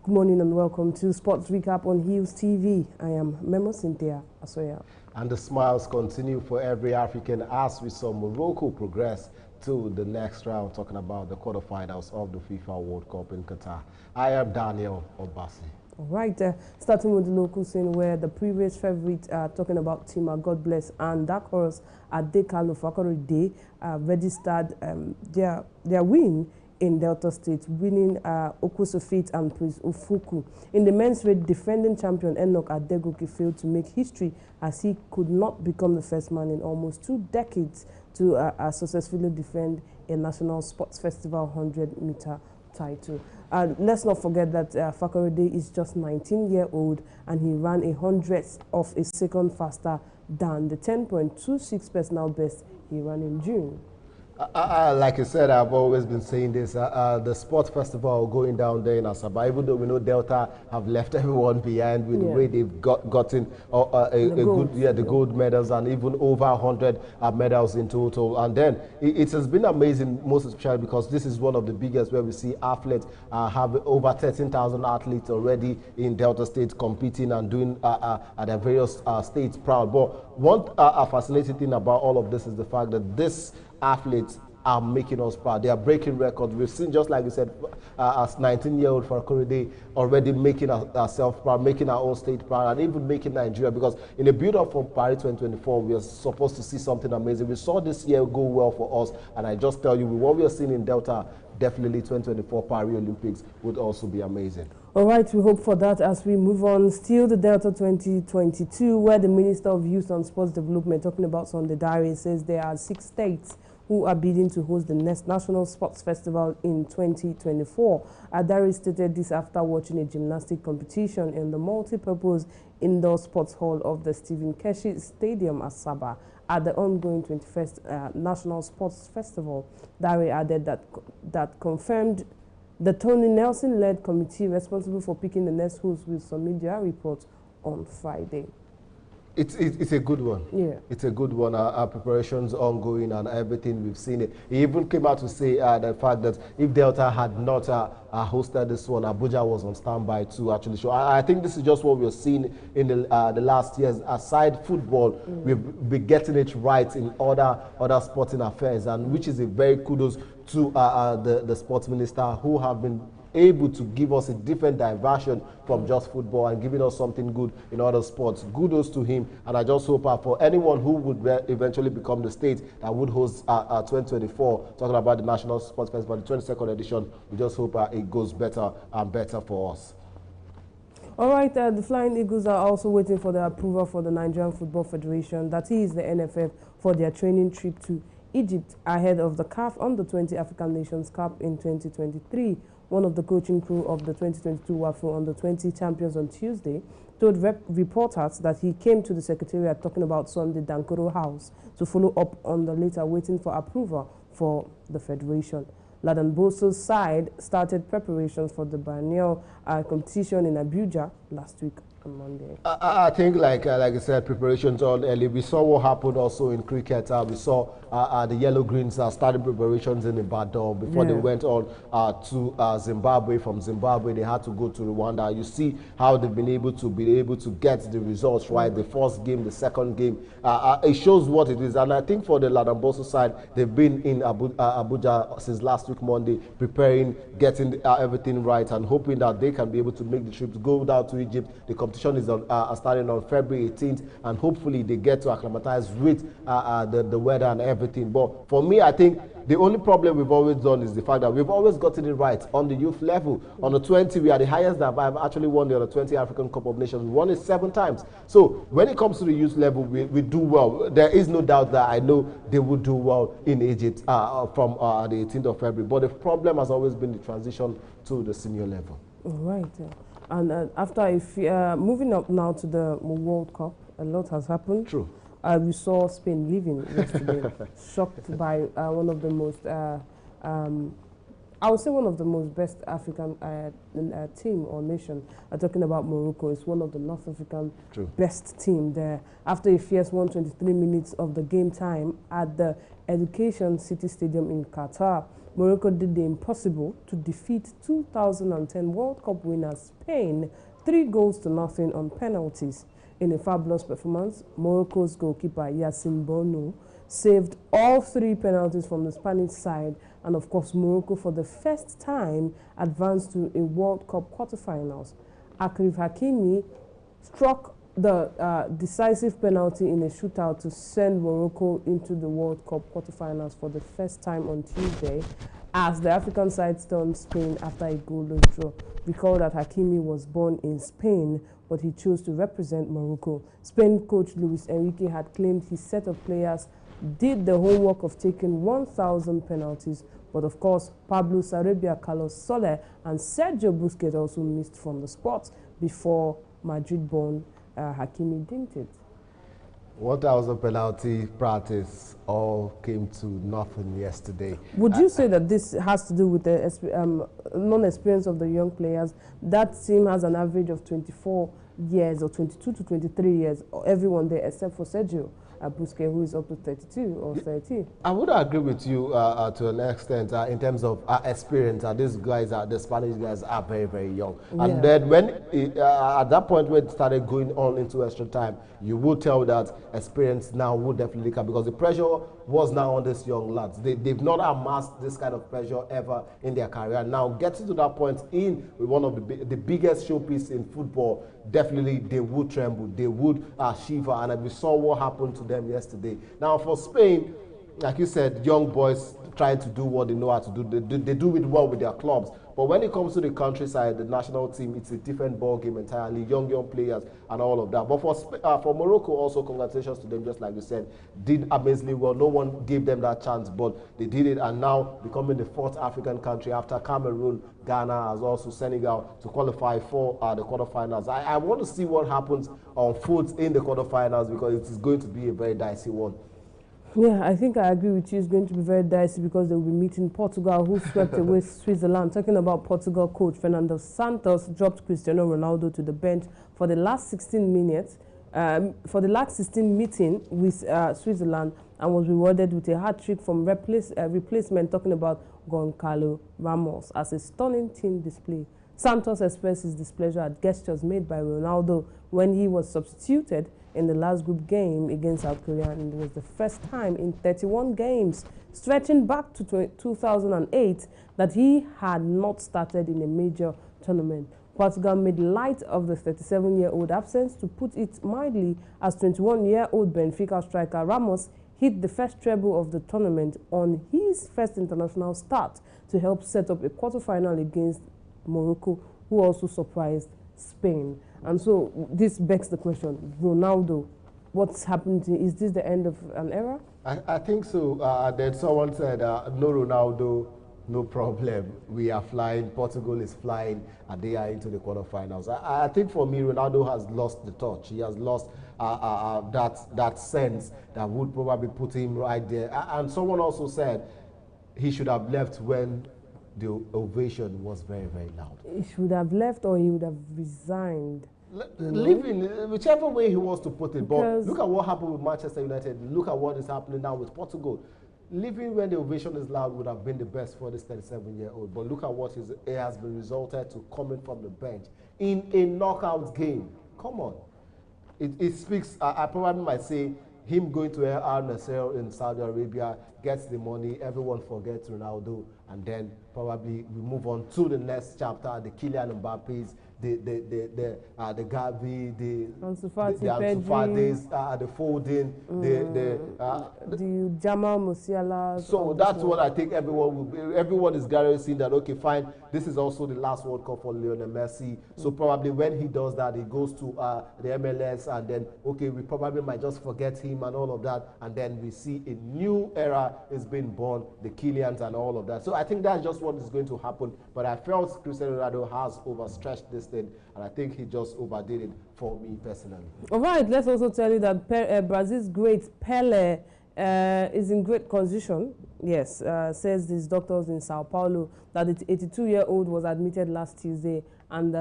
Good morning and welcome to Sports Recap on Hills TV. I am Memo Cynthia Asoya. And the smiles continue for every African as we saw Morocco progress to the next round, talking about the quarterfinals of the FIFA World Cup in Qatar. I am Daniel Obasi. All right, starting with the local scene where the previous favorite, talking about Tima, God bless, and Dark Horse Adekalo Fakorede registered their win in Delta State, winning Okusofit and Prince Ofuku. In the men's race, defending champion Enoch Adegoke failed to make history as he could not become the first man in almost 2 decades to successfully defend a national sports festival 100-meter title. Let's not forget that Fakorede is just 19-year-old and he ran 100th of a second faster than the 10.26 personal best he ran in June. Like you said, I've always been saying this, the sports festival going down there in Asaba, even though we know Delta have left everyone behind with the way they've gotten the gold medals and even over 100 medals in total. And then it has been amazing, most especially because this is one of the biggest where we see athletes have over 13,000 athletes already in Delta State competing and doing at their various states proud. But one fascinating thing about all of this is the fact that this athletes are making us proud. They are breaking records. We've seen, just like you said, as 19-year-old Fakorede already making ourselves proud, making our own state proud, and even making Nigeria, because in the build-up for Paris 2024, we are supposed to see something amazing. We saw this year go well for us, and I just tell you, with what we are seeing in Delta, definitely 2024 Paris Olympics would also be amazing. All right, we hope for that as we move on. Still the Delta 2022, where the Minister of Youth and Sports Development, talking about Sunday Diary, says there are 6 states who are bidding to host the next National Sports Festival in 2024. Adari stated this after watching a gymnastic competition in the multi-purpose indoor sports hall of the Stephen Keshi Stadium, Asaba, at the ongoing 21st National Sports Festival. Dari added that confirmed the Tony Nelson-led committee responsible for picking the next host will submit their report on Friday. It's a good one. Yeah. It's a good one. Our preparations ongoing and everything, we've seen it. He even came out to say the fact that if Delta had not hosted this one, Abuja was on standby to actually show. I think this is just what we're seeing in the last years. Aside football, we've been getting it right in other sporting affairs, and which is a very kudos to the sports minister, who have been able to give us a different diversion from just football and giving us something good in other sports. Kudos to him, and I just hope for anyone who would eventually become the state that would host 2024, talking about the National Sports Festival, the 22nd edition, we just hope it goes better and better for us. All right, the Flying Eagles are also waiting for the approval for the Nigerian Football Federation, that is the NFF, for their training trip to Egypt ahead of the CAF Under-20 African Nations Cup in 2023. One of the coaching crew of the 2022 WAFU Under-20 champions on Tuesday told reporters that he came to the Secretariat talking about Sunday Dankoro House to follow up on the later, waiting for approval for the Federation. Ladan Boso's side started preparations for the biennial competition in Abuja last week on Monday. I think, like I said, preparations on early. We saw what happened also in cricket. We saw the Yellow Greens started preparations in Ibadan before they went on to Zimbabwe. From Zimbabwe, they had to go to Rwanda. You see how they've been able to get the results right. The first game, the second game. It shows what it is. And I think for the Ladan Boso side, they've been in Abuja since last week Monday, preparing, getting everything right, and hoping that they can be able to make the trip to go down to Egypt. The competition is starting on February 18th, and hopefully they get to acclimatize with the weather and everything. But for me, I think the only problem we've always done is the fact that we've always gotten it right on the youth level. On the 20, we are the highest that I've actually won the Under-20 African Cup of Nations. We won it 7 times. So when it comes to the youth level, we do well. There is no doubt that I know they would do well in Egypt from the 18th of February. But the problem has always been the transition to the senior level. All right. And after moving up now to the World Cup, a lot has happened. True. We saw Spain leaving yesterday, shocked by one of the most, I would say one of the most best African team or nation. Talking about Morocco, it's one of the North African best team there. After a fierce 123 minutes of the game time at the Education City Stadium in Qatar, Morocco did the impossible to defeat 2010 World Cup winners Spain 3-0 on penalties. In a fabulous performance, Morocco's goalkeeper Yassine Bono saved all 3 penalties from the Spanish side, and of course Morocco for the first time advanced to a World Cup quarterfinals. Achraf Hakimi struck the decisive penalty in a shootout to send Morocco into the World Cup quarterfinals for the first time on Tuesday, as the African side stunned Spain after a goalless draw. Recall that Hakimi was born in Spain, but he chose to represent Morocco. Spain coach Luis Enrique had claimed his set of players did the homework of taking 1,000 penalties, but of course Pablo Sarabia, Carlos Soler and Sergio Busquets also missed from the spot before Madrid-born Hakimi dinked it. 1,000 penalty practice all came to nothing yesterday. Would you say that this has to do with the non-experience of the young players? That team has an average of 24 years or 22 to 23 years, everyone there except for Sergio Busquets, who is up to 32 or 30. I would agree with you to an extent in terms of experience. These guys, the Spanish guys, are very, very young. Yeah. And then when at that point when it started going on into extra time, you would tell that experience now would definitely come, because the pressure was now on these young lads. They've not amassed this kind of pressure ever in their career. Now getting to that point in one of the biggest showpiece in football, definitely they would tremble, they would shiver, and we saw what happened to them yesterday. Now for Spain, like you said, young boys trying to do what they know how to do. They do it well with their clubs. But when it comes to the countryside, the national team, it's a different ball game entirely. Young players and all of that. But for Morocco, also congratulations to them. Just like you said, did amazingly well. No one gave them that chance, but they did it, and now becoming the 4th African country after Cameroon, Ghana, as also Senegal, to qualify for the quarterfinals. I want to see what happens on foot in the quarterfinals, because it is going to be a very dicey one. Yeah, I think I agree with you. It's going to be very dicey because they will be meeting Portugal, who swept away Switzerland. Talking about Portugal coach Fernando Santos dropped Cristiano Ronaldo to the bench for the last 16 minutes, for the last 16 meeting with Switzerland, and was rewarded with a hat-trick from replacement, talking about Goncalo Ramos, as a stunning team display. Santos expressed his displeasure at gestures made by Ronaldo when he was substituted in the last group game against South Korea, and it was the first time in 31 games, stretching back to 2008, that he had not started in a major tournament. Portugal made light of the 37-year-old absence, to put it mildly, as 21-year-old Benfica striker Ramos hit the first treble of the tournament on his first international start to help set up a quarterfinal against Morocco, who also surprised Spain. And so this begs the question, Ronaldo, what's happened? Is this the end of an era? I think so. Then someone said, no Ronaldo, no problem. We are flying. Portugal is flying, and they are into the quarterfinals. I think for me, Ronaldo has lost the touch. He has lost that sense that would probably put him right there. And someone also said he should have left when the ovation was very, very loud. He should have left, or he would have resigned. Leaving, whichever way he wants to put it. But look at what happened with Manchester United. Look at what is happening now with Portugal. Leaving when the ovation is loud would have been the best for this 37-year-old. But look at what it has been resulted to coming from the bench in a knockout game. Come on. It speaks, I probably might say, him going to Al Nassr in Saudi Arabia, gets the money, everyone forgets Ronaldo, and then probably we move on to the next chapter, the Kylian Mbappe's, the Gavi, the Ansu Fati's, the Foden, the Jamal Musiala. So that's what I think everyone is guaranteeing that, okay, fine, this is also the last World Cup for Lionel Messi. So probably when he does that, he goes to the MLS, and then, okay, we probably might just forget him and all of that, and then we see a new era is being born, the Kylians and all of that. So I think that's just what is going to happen. But I felt Cristiano Ronaldo has overstretched this thing, and I think he just overdid it for me personally. All right, let's also tell you that Brazil's great Pelé is in great condition. Yes, says these doctors in Sao Paulo that the 82-year-old was admitted last Tuesday, and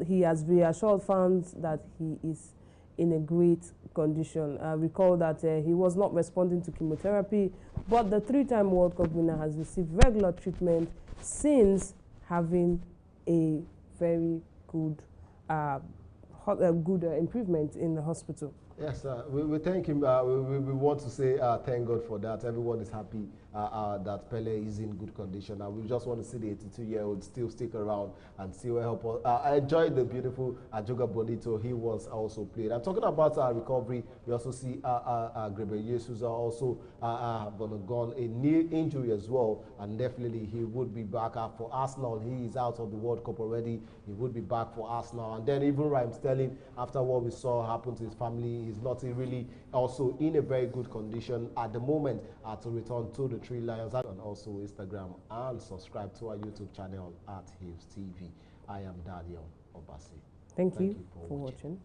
he has reassured fans that he is in a great condition. Recall that he was not responding to chemotherapy, but the three-time World Cup winner has received regular treatment since having a very good, improvement in the hospital. Yes, we thank him. We want to say thank God for that. Everyone is happy that Pele is in good condition. And we just want to see the 82-year-old still stick around and still help us. I enjoyed the beautiful Joga Bonito he was also played. I'm talking about recovery. We also see Gabriel Jesus also gone a knee injury as well. And definitely he would be back for Arsenal. He is out of the World Cup already. He would be back for Arsenal. And then even Raheem Sterling, after what we saw happen to his family, he's not really also in a very good condition at the moment to return to the Three Lions, and also Instagram, and subscribe to our YouTube channel at Hibs TV. I am Daniel Obasi. Thank you for watching.